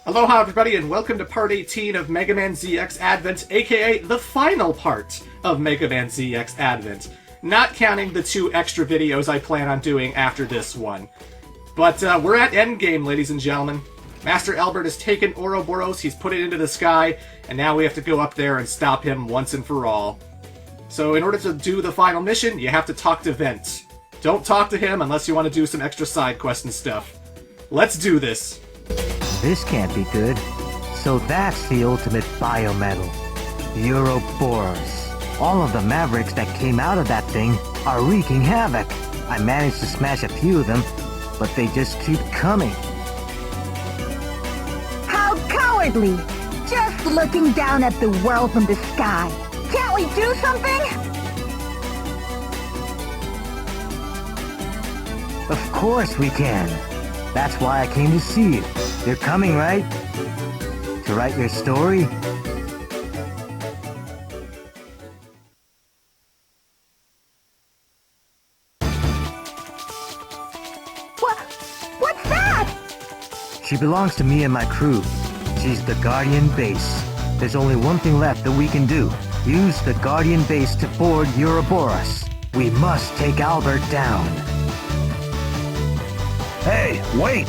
Aloha everybody and welcome to part 18 of Mega Man ZX Advent, aka the final part of Mega Man ZX Advent. Not counting the 2 extra videos I plan on doing after this one. But we're at Endgame, ladies and gentlemen. Master Albert has taken Ouroboros, he's put it into the sky, and now we have to go up there and stop him once and for all. So in order to do the final mission, you have to talk to Vent. Don't talk to him unless you want to do some extra side quests and stuff. Let's do this. This can't be good. So that's the ultimate biometal. The Ouroboros. All of the Mavericks that came out of that thing are wreaking havoc. I managed to smash a few of them, but they just keep coming. How cowardly! Just looking down at the world from the sky. Can't we do something? Of course we can. That's why I came to see you. You're coming, right? To write your story? What's that? She belongs to me and my crew. She's the Guardian Base. There's only one thing left that we can do. Use the Guardian Base to board Ouroboros. We must take Albert down. Hey, wait!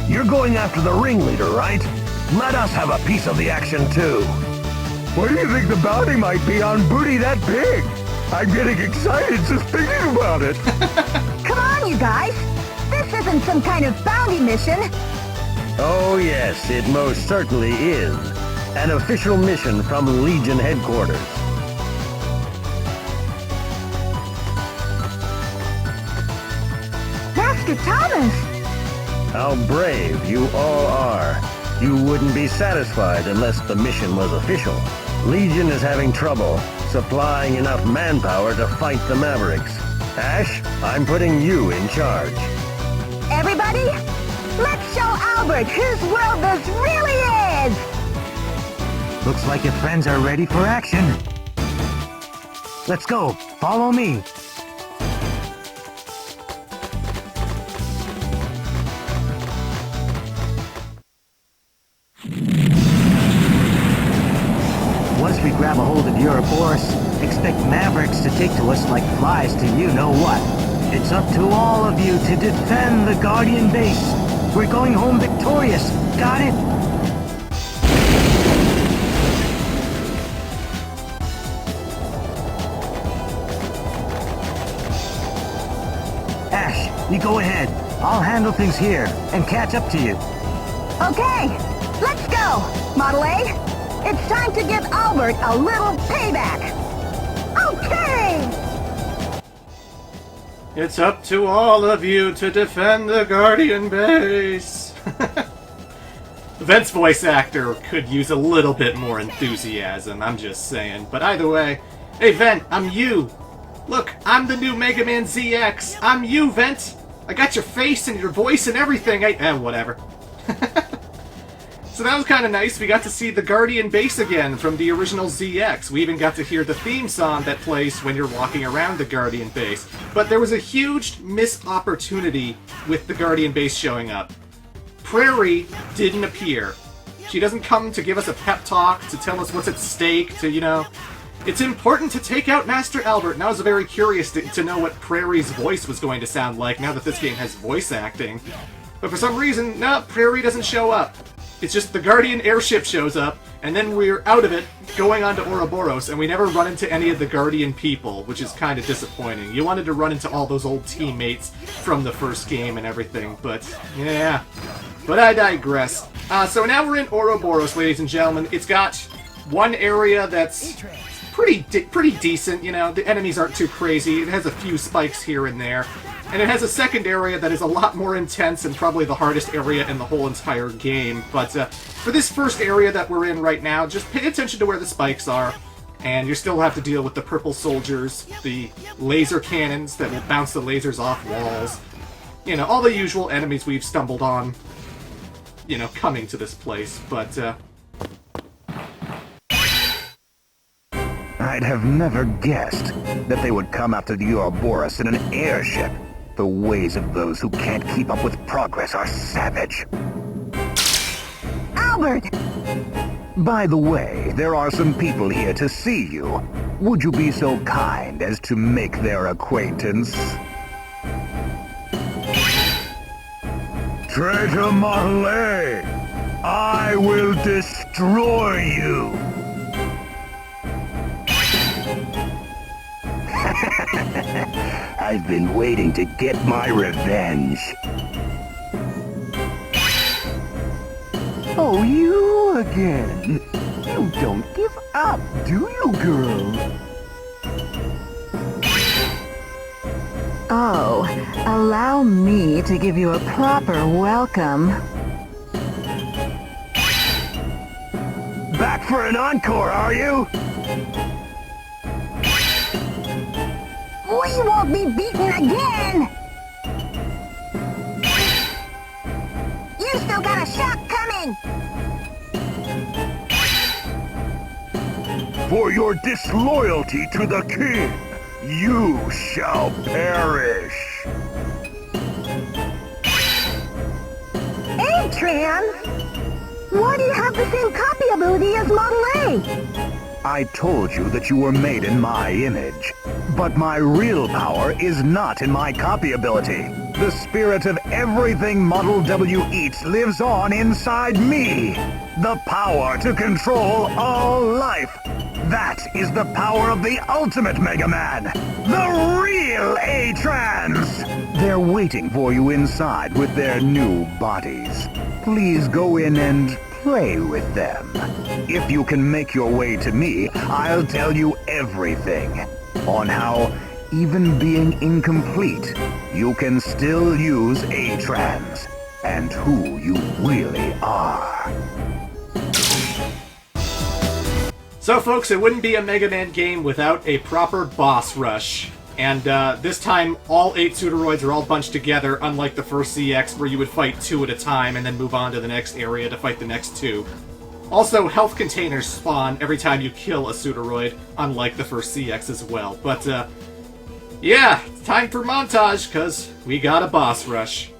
You're going after the ringleader, right? Let us have a piece of the action, too. What do you think the bounty might be on booty that big? I'm getting excited just thinking about it. Come on, you guys! This isn't some kind of bounty mission. Oh yes, it most certainly is. An official mission from Legion headquarters. Master Thomas! How brave you all are. You wouldn't be satisfied unless the mission was official. Legion is having trouble supplying enough manpower to fight the Mavericks. Ash, I'm putting you in charge. Everybody, let's show Albert whose world this really is! Looks like your friends are ready for action. Let's go. Follow me. Once we grab a hold of Ouroboros, expect Mavericks to take to us like flies to you-know-what. It's up to all of you to defend the Guardian Base. We're going home victorious. Got it? Ash, you go ahead. I'll handle things here and catch up to you. Okay, let's go, Model A. It's time to give Albert a little payback. Okay! It's up to all of you to defend the Guardian Base. Vent's voice actor could use a little bit more enthusiasm, I'm just saying. But either way, hey Vent, I'm you. Look, I'm the new Mega Man ZX. I'm you, Vent. I got your face and your voice and everything. Whatever. So that was kind of nice. We got to see the Guardian Base again from the original ZX. We even got to hear the theme song that plays when you're walking around the Guardian Base. But there was a huge missed opportunity with the Guardian Base showing up. Prairie didn't appear. She doesn't come to give us a pep talk, to tell us what's at stake, to, you know... It's important to take out Master Albert, and I was very curious to know what Prairie's voice was going to sound like now that this game has voice acting. But for some reason, no, Prairie doesn't show up. It's just the Guardian airship shows up, and then we're out of it, going on to Ouroboros, and we never run into any of the Guardian people, which is kind of disappointing. You wanted to run into all those old teammates from the first game and everything, but yeah. But I digress. So now we're in Ouroboros, ladies and gentlemen. It's got one area that's pretty decent, you know. The enemies aren't too crazy. It has a few spikes here and there. And it has a second area that is a lot more intense and probably the hardest area in the whole entire game. But for this first area that we're in right now, just pay attention to where the spikes are. And you still have to deal with the purple soldiers, the laser cannons that will bounce the lasers off walls. You know, all the usual enemies we've stumbled on, you know, coming to this place. But, I'd have never guessed that they would come after the Ouroboros in an airship. The ways of those who can't keep up with progress are savage. Albert! By the way, there are some people here to see you. Would you be so kind as to make their acquaintance? Traitor Model A! I will destroy you! I've been waiting to get my revenge. Oh, you again. You don't give up, do you, girl? Oh, allow me to give you a proper welcome. Back for an encore, are you? We won't be beaten again! You still got a shock coming! For your disloyalty to the king, you shall perish. Tran! Why do you have the same copy ability as Model A? I told you that you were made in my image. But my real power is not in my copy ability. The spirit of everything Model W eats lives on inside me. The power to control all life. That is the power of the ultimate Mega Man. The real A-Trans. They're waiting for you inside with their new bodies. Please go in and play with them. If you can make your way to me, I'll tell you everything. On how, even being incomplete, you can still use A-Trans, and who you really are. So folks, it wouldn't be a Mega Man game without a proper boss rush. And this time, all 8 Pseudoroids are all bunched together, unlike the first ZX where you would fight 2 at a time and then move on to the next area to fight the next 2. Also, health containers spawn every time you kill a Pseudoroid, unlike the first CX as well. But, yeah, time for montage, because we got a boss rush.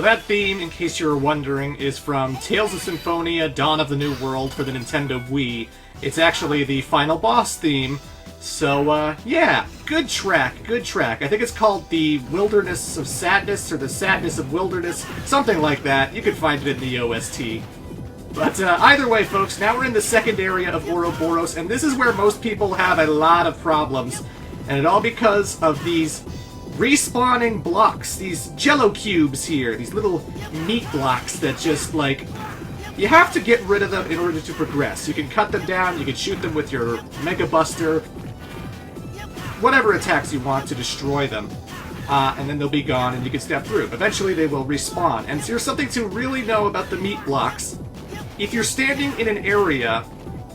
So that theme, in case you're wondering, is from Tales of Symphonia, Dawn of the New World for the Nintendo Wii. It's actually the final boss theme. So, yeah, good track, good track. I think it's called The Wilderness of Sadness, or The Sadness of Wilderness, something like that. You can find it in the OST. But either way, folks, now we're in the second area of Ouroboros, and this is where most people have a lot of problems. And it all because of these respawning blocks, these Jello cubes here, these little meat blocks that just, like, you have to get rid of them in order to progress. You can cut them down, you can shoot them with your Mega Buster, whatever attacks you want to destroy them. And then they'll be gone and you can step through. Eventually they will respawn. And here's something to really know about the meat blocks. If you're standing in an area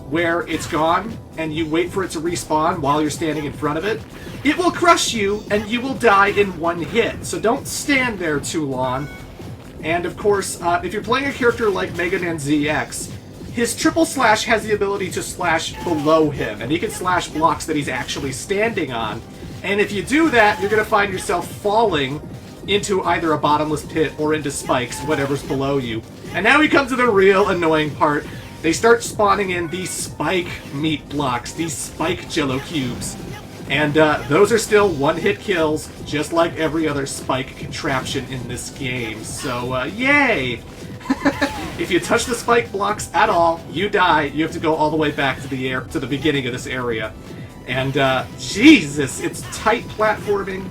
where it's gone and you wait for it to respawn while you're standing in front of it, it will crush you and you will die in one hit. So don't stand there too long. And of course, if you're playing a character like Mega Man ZX, his triple slash has the ability to slash below him, and he can slash blocks that he's actually standing on. And if you do that, you're going to find yourself falling into either a bottomless pit or into spikes, whatever's below you. And now we come to the real annoying part. They start spawning in these spike meat blocks, these spike Jello cubes. And those are still one-hit kills, just like every other spike contraption in this game. So, yay! If you touch the spike blocks at all, you die. You have to go all the way back to the beginning of this area. And, Jesus, it's tight platforming.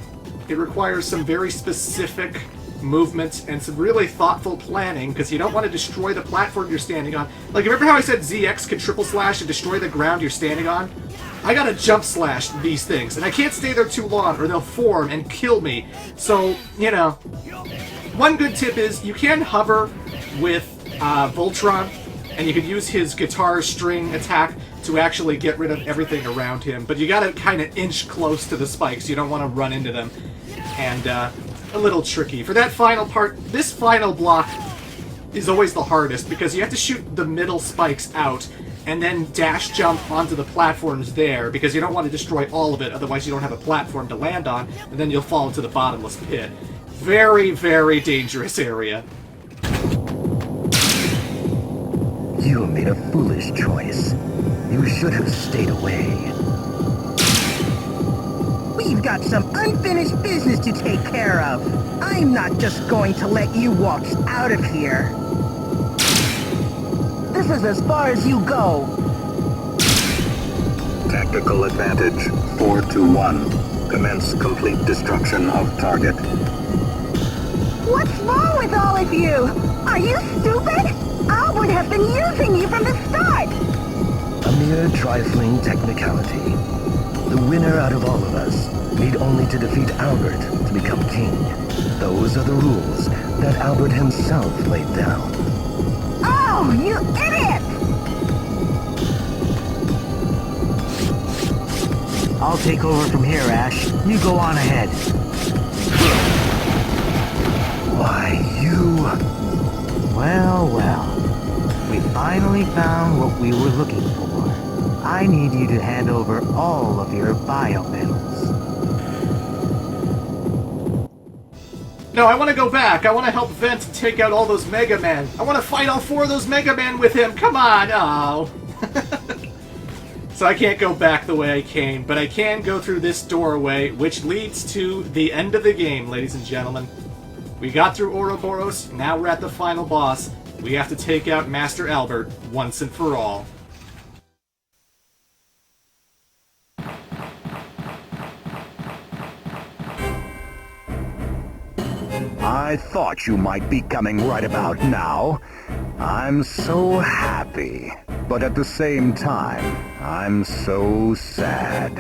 It requires some very specific movement and some really thoughtful planning, because you don't want to destroy the platform you're standing on. Like, remember how I said ZX can triple slash and destroy the ground you're standing on? I gotta jump slash these things, and I can't stay there too long or they'll form and kill me. So, you know, one good tip is you can hover with Voltron, and you can use his guitar string attack to actually get rid of everything around him, but you gotta kind of inch close to the spikes. You don't want to run into them. And a little tricky. For that final part, this final block is always the hardest, because you have to shoot the middle spikes out and then dash jump onto the platforms there, because you don't want to destroy all of it, otherwise you don't have a platform to land on, and then you'll fall into the bottomless pit. Very, very dangerous area. You made a foolish choice. You should have stayed away. We've got some unfinished business to take care of. I'm not just going to let you walk out of here. This is as far as you go. Tactical advantage 4-1. Commence complete destruction of target. What's wrong with all of you? Are you stupid? Albert has been using you from the start. A mere trifling technicality. The winner out of all of us need only to defeat Albert to become king. Those are the rules that Albert himself laid down. Oh, you idiot! I'll take over from here, Ash. You go on ahead. Why, you... Well, well. We finally found what we were looking for. I need you to hand over all of your biometals. No, I want to go back. I want to help Vent take out all those Mega Men. I want to fight all 4 of those Mega Men with him. Come on. Oh. So I can't go back the way I came, but I can go through this doorway, which leads to the end of the game, ladies and gentlemen. We got through Ouroboros. Now we're at the final boss. We have to take out Master Albert once and for all. I thought you might be coming right about now. I'm so happy, but at the same time, I'm so sad.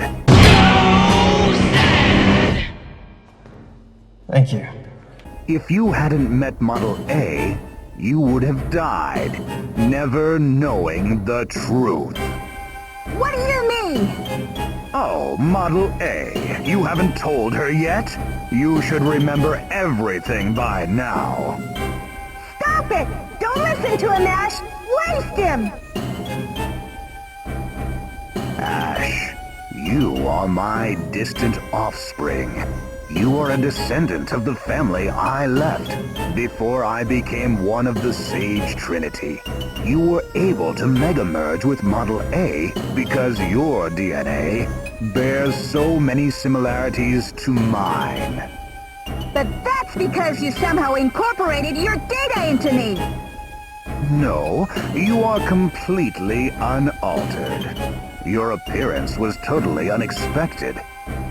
Thank you. If you hadn't met Model A, you would have died, never knowing the truth. What do you mean? Oh, Model A, you haven't told her yet? You should remember everything by now. Stop it! Don't listen to him, Ash! Waste him! Ash, you are my distant offspring. You are a descendant of the family I left before I became one of the Sage Trinity. You were able to mega-merge with Model A because your DNA bears so many similarities to mine. But that's because you somehow incorporated your data into me. No, you are completely unaltered. Your appearance was totally unexpected.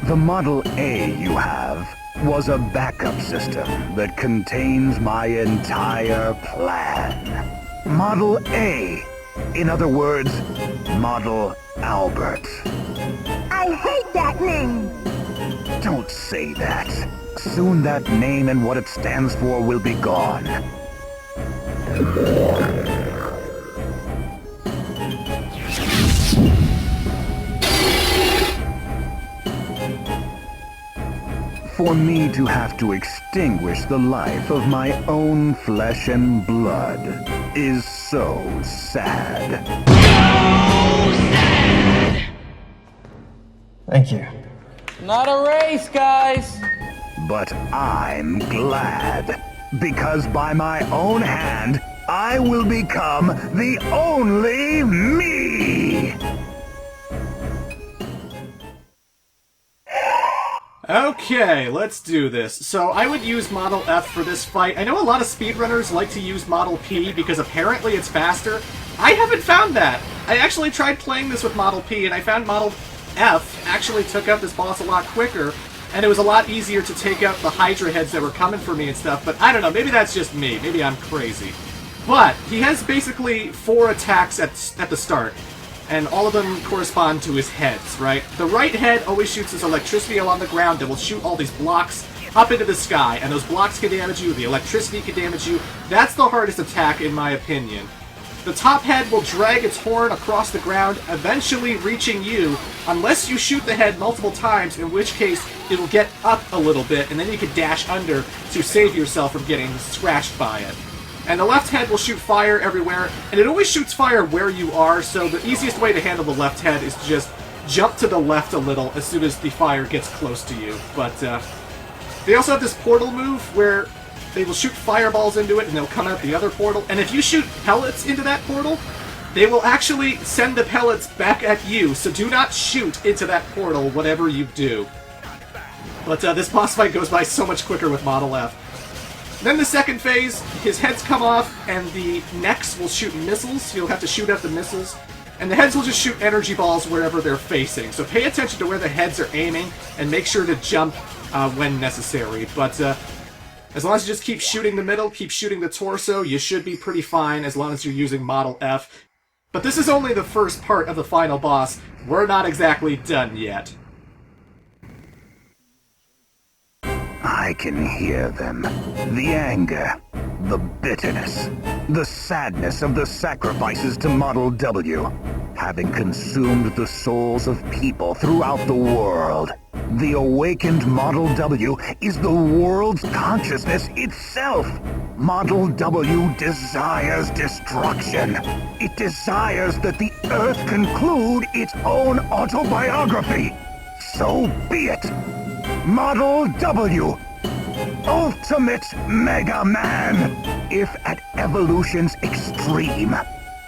The Model A you have was a backup system that contains my entire plan. Model A. In other words, Model Albert. I hate that name. Don't say that. Soon that name and what it stands for will be gone. For me to have to extinguish the life of my own flesh and blood is so sad. Thank you. Not a race, guys! But I'm glad, because by my own hand, I will become the only me! Okay, let's do this. So I would use Model F for this fight. I know a lot of speedrunners like to use Model P because apparently it's faster. I haven't found that. I actually tried playing this with Model P and I found Model F actually took out this boss a lot quicker, and it was a lot easier to take out the Hydra heads that were coming for me and stuff, but I don't know, maybe that's just me. Maybe I'm crazy. But he has basically 4 attacks at the start, and all of them correspond to his heads, right? The right head always shoots his electricity along the ground that will shoot all these blocks up into the sky, and those blocks can damage you, the electricity can damage you. That's the hardest attack, in my opinion. The top head will drag its horn across the ground, eventually reaching you, unless you shoot the head multiple times, in which case it will get up a little bit, and then you can dash under to save yourself from getting scratched by it. And the left head will shoot fire everywhere, and it always shoots fire where you are, so the easiest way to handle the left head is to just jump to the left a little as soon as the fire gets close to you. But they also have this portal move where they will shoot fireballs into it and they'll come out the other portal, and if you shoot pellets into that portal, they will actually send the pellets back at you, so do not shoot into that portal, whatever you do. But this boss fight goes by so much quicker with Model F. Then the second phase, his heads come off, and the necks will shoot missiles. You'll have to shoot out the missiles. And the heads will just shoot energy balls wherever they're facing. So pay attention to where the heads are aiming, and make sure to jump when necessary. But as long as you just keep shooting the middle, keep shooting the torso, you should be pretty fine as long as you're using Model F. But this is only the first part of the final boss. We're not exactly done yet. I can hear them. The anger, the bitterness, the sadness of the sacrifices to Model W, having consumed the souls of people throughout the world. The awakened Model W is the world's consciousness itself. Model W desires destruction. It desires that the Earth conclude its own autobiography. So be it. Model W, Ultimate Mega Man. If at evolution's extreme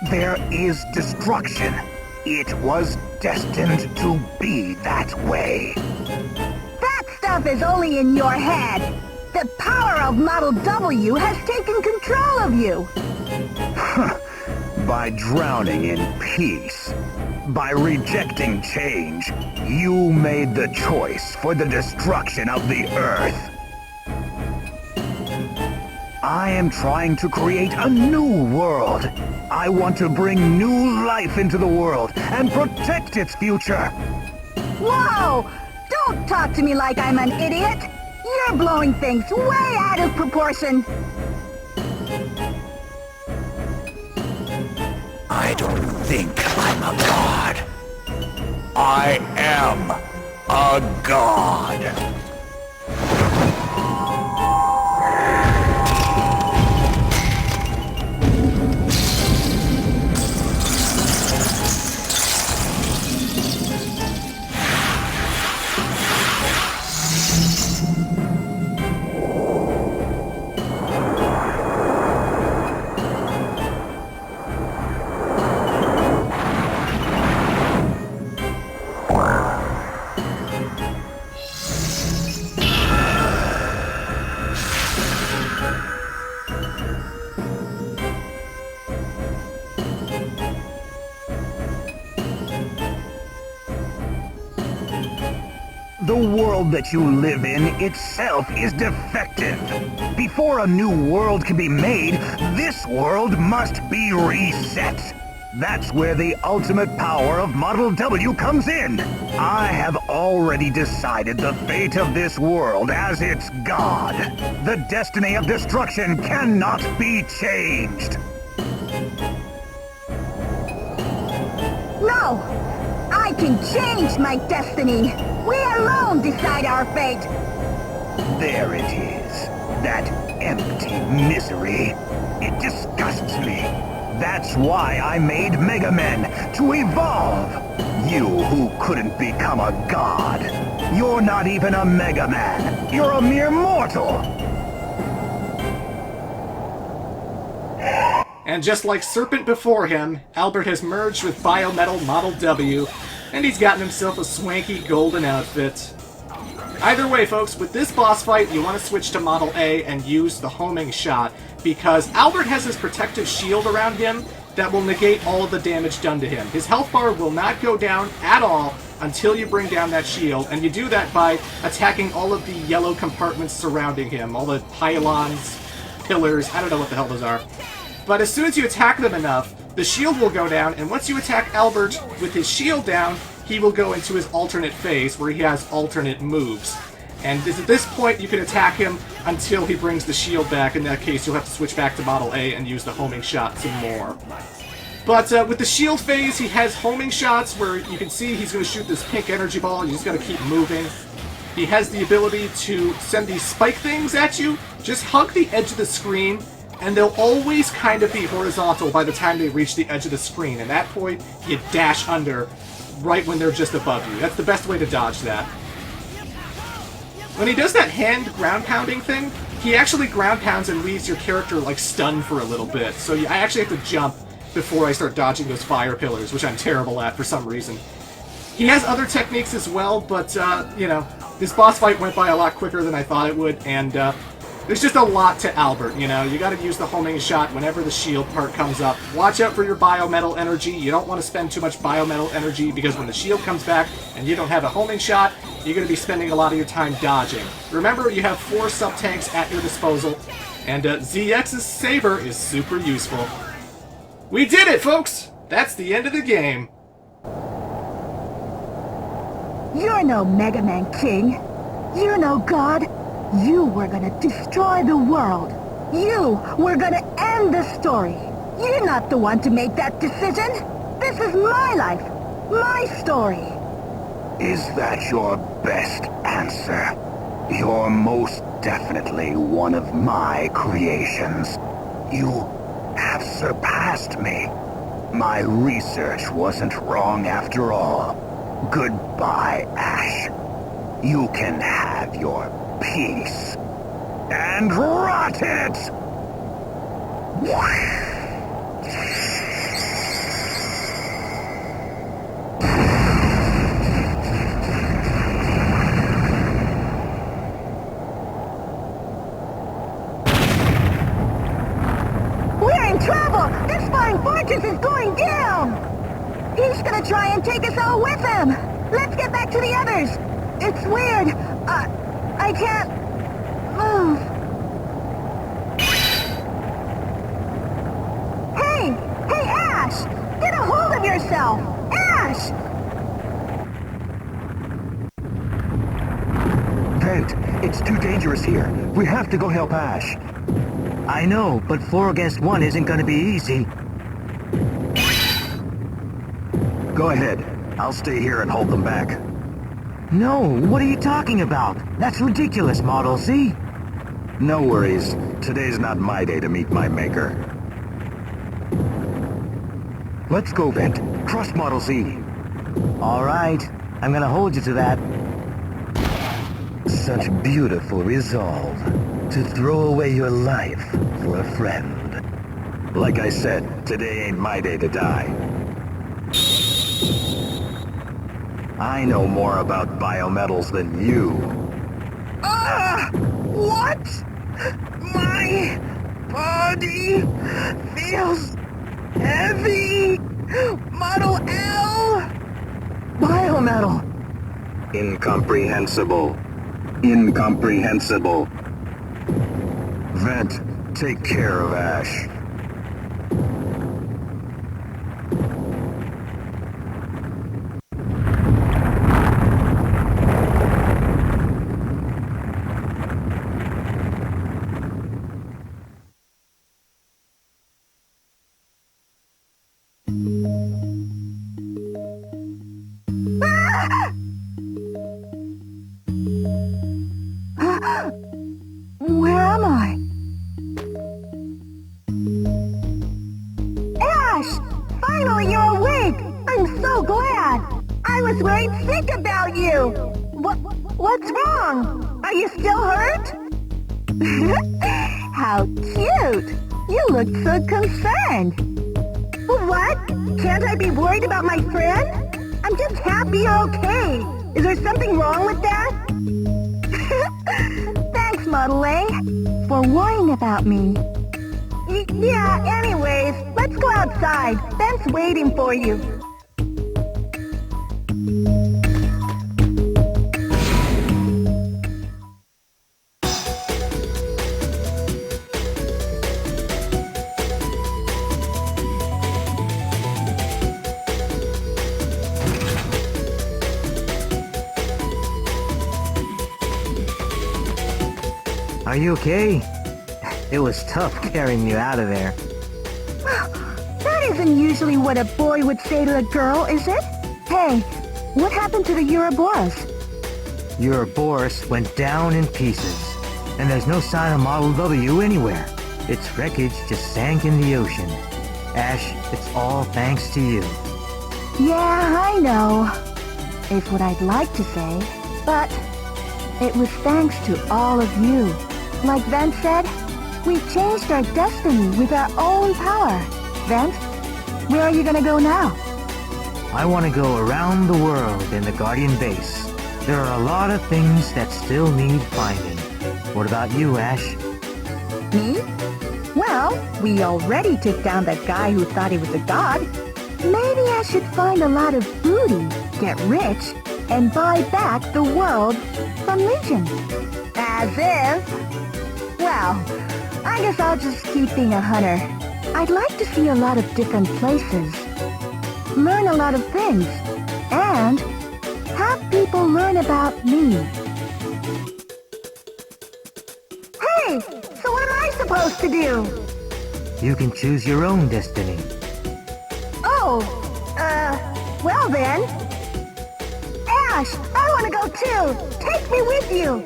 there is destruction, it was destined to be that way. That stuff is only in your head. The power of Model W has taken control of you. By drowning in peace, by rejecting change, you made the choice for the destruction of the Earth. I am trying to create a new world. I want to bring new life into the world and protect its future. Whoa! Don't talk to me like I'm an idiot. You're blowing things way out of proportion. I don't think I'm a god. I am a god. The world that you live in itself is defective. Before a new world can be made, this world must be reset. That's where the ultimate power of Model W comes in. I have already decided the fate of this world as its god. The destiny of destruction cannot be changed. No! I can change my destiny! We alone decide our fate! There it is. That empty misery. It disgusts me. That's why I made Mega Men, to evolve. You who couldn't become a god. You're not even a Mega Man. You're a mere mortal. And just like Serpent before him, Albert has merged with Biometal Model W, and he's gotten himself a swanky golden outfit. Either way, folks, with this boss fight, you want to switch to Model A and use the homing shot, because Albert has his protective shield around him that will negate all of the damage done to him. His health bar will not go down at all until you bring down that shield, and you do that by attacking all of the yellow compartments surrounding him, all the pylons, pillars, I don't know what the hell those are. But as soon as you attack them enough, the shield will go down, and once you attack Albert with his shield down, he will go into his alternate phase, where he has alternate moves. And at this point, you can attack him until he brings the shield back. In that case, you'll have to switch back to Model A and use the homing shot some more. But with the shield phase, he has homing shots where you can see he's going to shoot this pink energy ball, and he's going to keep moving. He has the ability to send these spike things at you. Just hug the edge of the screen, and they'll always kind of be horizontal by the time they reach the edge of the screen. At that point, you dash under right when they're just above you. That's the best way to dodge that. When he does that hand ground pounding thing, he actually ground pounds and leaves your character like stunned for a little bit. So I actually have to jump before I start dodging those fire pillars, which I'm terrible at for some reason. He has other techniques as well, but, you know, this boss fight went by a lot quicker than I thought it would, and there's just a lot to Albert, you know. You gotta use the homing shot whenever the shield part comes up. Watch out for your biometal energy. You don't want to spend too much biometal energy, because when the shield comes back and you don't have a homing shot, you're gonna be spending a lot of your time dodging. Remember, you have 4 sub-tanks at your disposal, and ZX's saber is super useful. We did it, folks! That's the end of the game. You're no Mega Man King. You're no god. You were gonna destroy the world. You were gonna end the story. You're not the one to make that decision. This is my life. My story. Is that your best answer? You're most definitely one of my creations. You have surpassed me. My research wasn't wrong after all. Goodbye, Ash. You can have your peace. And rot it! We're in trouble! This flying fortress is going down! He's gonna try and take us all with him! Let's get back to the others! It's weird. I can't move. Hey, Ash! Get a hold of yourself! Ash! Vent, it's too dangerous here. We have to go help Ash. I know, but 4 against 1 isn't gonna be easy. Go ahead. I'll stay here and hold them back. No, what are you talking about? That's ridiculous, Model Z. No worries. Today's not my day to meet my maker. Let's go, Vent. Trust Model Z. All right, I'm gonna hold you to that. Such beautiful resolve to throw away your life for a friend. Like I said, today ain't my day to die. I know more about biometals than you. What? My body feels heavy. Model L. Biometal! Incomprehensible. Incomprehensible. Vent, take care of Ash. Where am I? Ash! Finally you're awake! I'm so glad! I was worried sick about you! What's wrong? Are you still hurt? How cute! You look so concerned! What? Can't I be worried about my friend? I'm just happy you're okay! Is there something wrong with that? Thanks, Modeling, for worrying about me. Yeah, anyways, let's go outside. Ben's waiting for you. Are you okay? It was tough carrying you out of there. That isn't usually what a boy would say to a girl, is it? Hey, what happened to the Ouroboros? Ouroboros went down in pieces, and there's no sign of Model W anywhere. Its wreckage just sank in the ocean. Ash, it's all thanks to you. Yeah, I know, is what I'd like to say, but it was thanks to all of you. Like Vent said, we changed our destiny with our own power. Vent, where are you gonna go now? I want to go around the world in the Guardian base. There are a lot of things that still need finding. What about you, Ash? Me? Well, we already took down that guy who thought he was a god. Maybe I should find a lot of booty, get rich, and buy back the world from Legion. As if... Well, I guess I'll just keep being a hunter. I'd like to see a lot of different places, learn a lot of things, and have people learn about me. Hey! So what am I supposed to do? You can choose your own destiny. Oh, well then. Ash, I want to go too! Take me with you!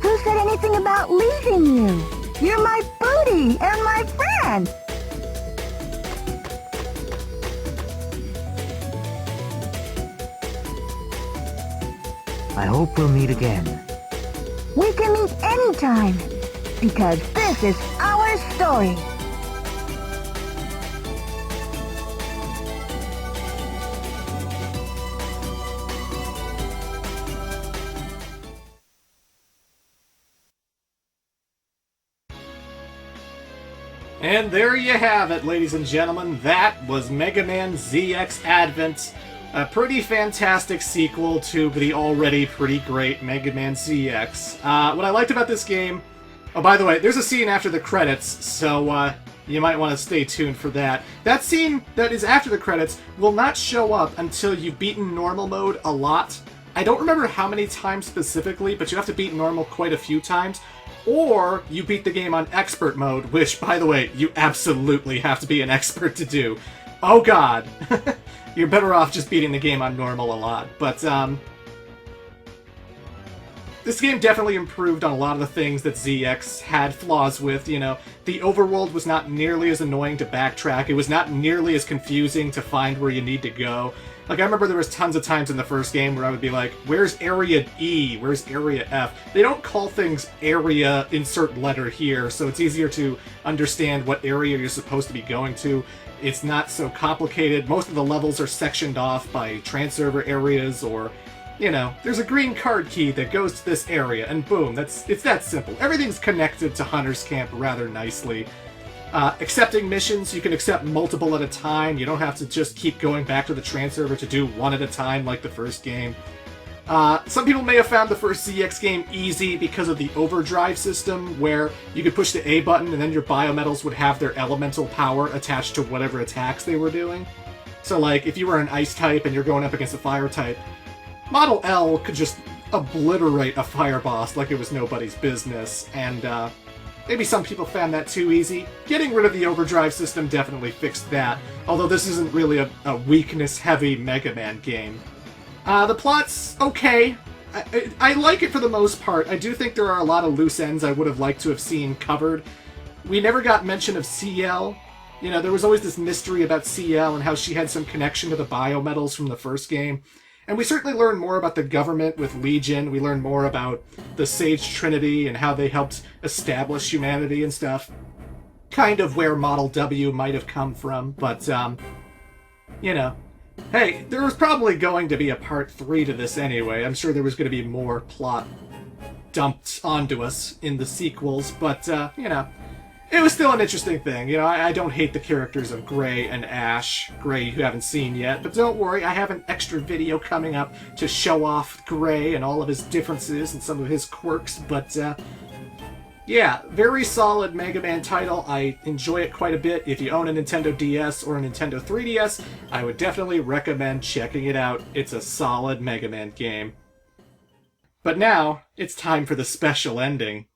Who said anything about leaving you? You're my booty and my friend! I hope we'll meet again. We can meet anytime, because this is our story. And there you have it, ladies and gentlemen. That was Mega Man ZX Advent. A pretty fantastic sequel to the already pretty great Mega Man ZX. What I liked about this game... Oh, by the way, there's a scene after the credits, so you might want to stay tuned for that. That scene that is after the credits will not show up until you've beaten normal mode a lot. I don't remember how many times specifically, but you have to beat normal quite a few times. Or you beat the game on expert mode, which, by the way, you absolutely have to be an expert to do. Oh god! You're better off just beating the game on normal a lot. But, this game definitely improved on a lot of the things that ZX had flaws with, you know. The overworld was not nearly as annoying to backtrack. It was not nearly as confusing to find where you need to go. Like, I remember there was tons of times in the first game where I would be like, where's Area E? Where's Area F? They don't call things area insert letter here, so it's easier to understand what area you're supposed to be going to. It's not so complicated. Most of the levels are sectioned off by transserver areas, or, you know, there's a green card key that goes to this area, and boom, it's that simple. Everything's connected to Hunter's Camp rather nicely. Accepting missions, you can accept multiple at a time. You don't have to just keep going back to the transserver to do one at a time like the first game. Some people may have found the first ZX game easy because of the overdrive system, where you could push the A button and then your biometals would have their elemental power attached to whatever attacks they were doing. So, like, if you were an ice type and you're going up against a fire type, Model L could just obliterate a fire boss like it was nobody's business, and maybe some people found that too easy. Getting rid of the overdrive system definitely fixed that, although this isn't really a weakness-heavy Mega Man game. The plot's okay. I like it for the most part. I do think there are a lot of loose ends I would have liked to have seen covered. We never got mention of CL. You know, there was always this mystery about CL and how she had some connection to the biometals from the first game. And we certainly learned more about the government with Legion. We learned more about the Sage Trinity and how they helped establish humanity and stuff. Kind of where Model W might have come from, but, you know. Hey, there was probably going to be a part 3 to this anyway. I'm sure there was going to be more plot dumped onto us in the sequels, but, you know, it was still an interesting thing. You know, I don't hate the characters of Gray and Ash. Gray you haven't seen yet, but don't worry, I have an extra video coming up to show off Gray and all of his differences and some of his quirks, but, yeah, very solid Mega Man title. I enjoy it quite a bit. If you own a Nintendo DS or a Nintendo 3DS, I would definitely recommend checking it out. It's a solid Mega Man game. But now, it's time for the special ending.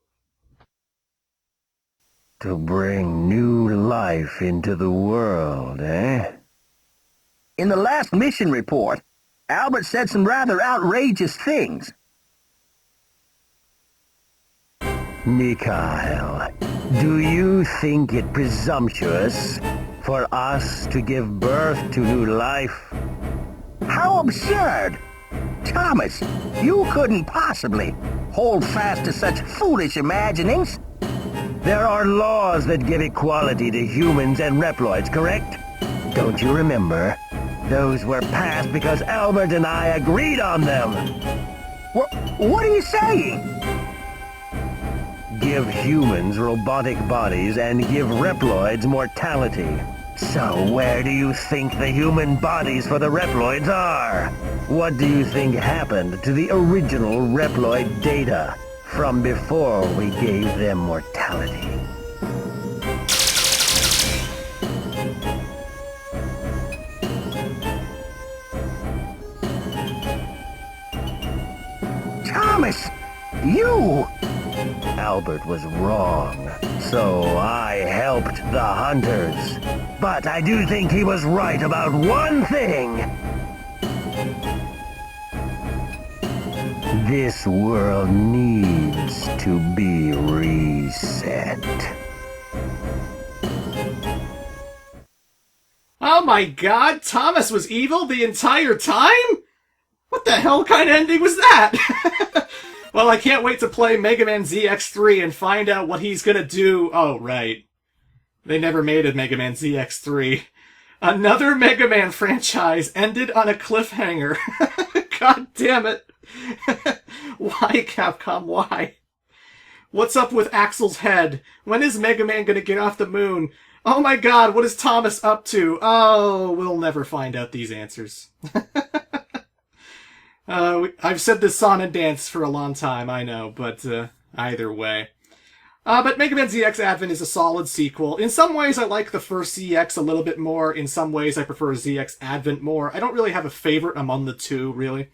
To bring new life into the world, eh? In the last mission report, Albert said some rather outrageous things. Mikhail, do you think it presumptuous for us to give birth to new life? How absurd! Thomas, you couldn't possibly hold fast to such foolish imaginings. There are laws that give equality to humans and Reploids, correct? Don't you remember? Those were passed because Albert and I agreed on them. What are you saying? Give humans robotic bodies and give Reploids mortality. So where do you think the human bodies for the Reploids are? What do you think happened to the original Reploid data from before we gave them mortality? Thomas, you! Albert was wrong, so I helped the hunters. But I do think he was right about one thing. This world needs to be reset. Oh my god, Thomas was evil the entire time? What the hell kind of ending was that? Well, I can't wait to play Mega Man ZX3 and find out what he's gonna do. Oh, right. They never made a Mega Man ZX3. Another Mega Man franchise ended on a cliffhanger. God damn it. Why, Capcom, why? What's up with Axel's head? When is Mega Man gonna get off the moon? Oh my god, what is Thomas up to? Oh, we'll never find out these answers. I've said this song and dance for a long time, I know, but either way. But Mega Man ZX Advent is a solid sequel. In some ways, I like the first ZX a little bit more. In some ways, I prefer ZX Advent more. I don't really have a favorite among the two, really.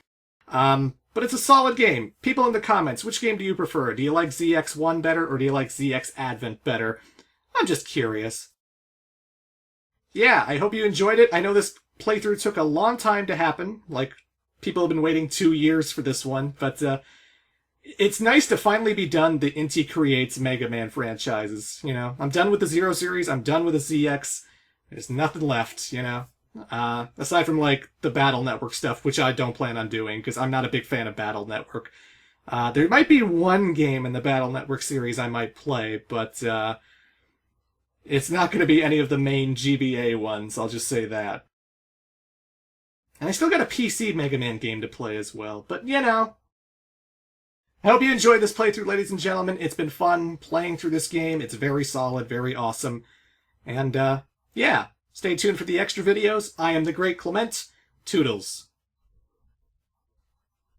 But it's a solid game. People in the comments, which game do you prefer? Do you like ZX1 better, or do you like ZX Advent better? I'm just curious. Yeah, I hope you enjoyed it. I know this playthrough took a long time to happen, like, people have been waiting 2 years for this one, but it's nice to finally be done the Inti Creates Mega Man franchises, you know? I'm done with the Zero series, I'm done with the ZX, there's nothing left, you know? Aside from, like, the Battle Network stuff, which I don't plan on doing, because I'm not a big fan of Battle Network. There might be one game in the Battle Network series I might play, but it's not going to be any of the main GBA ones, I'll just say that. And I still got a PC Mega Man game to play as well, but you know. I hope you enjoyed this playthrough, ladies and gentlemen. It's been fun playing through this game. It's very solid, very awesome. And, yeah, stay tuned for the extra videos. I am the Great Clement. Toodles.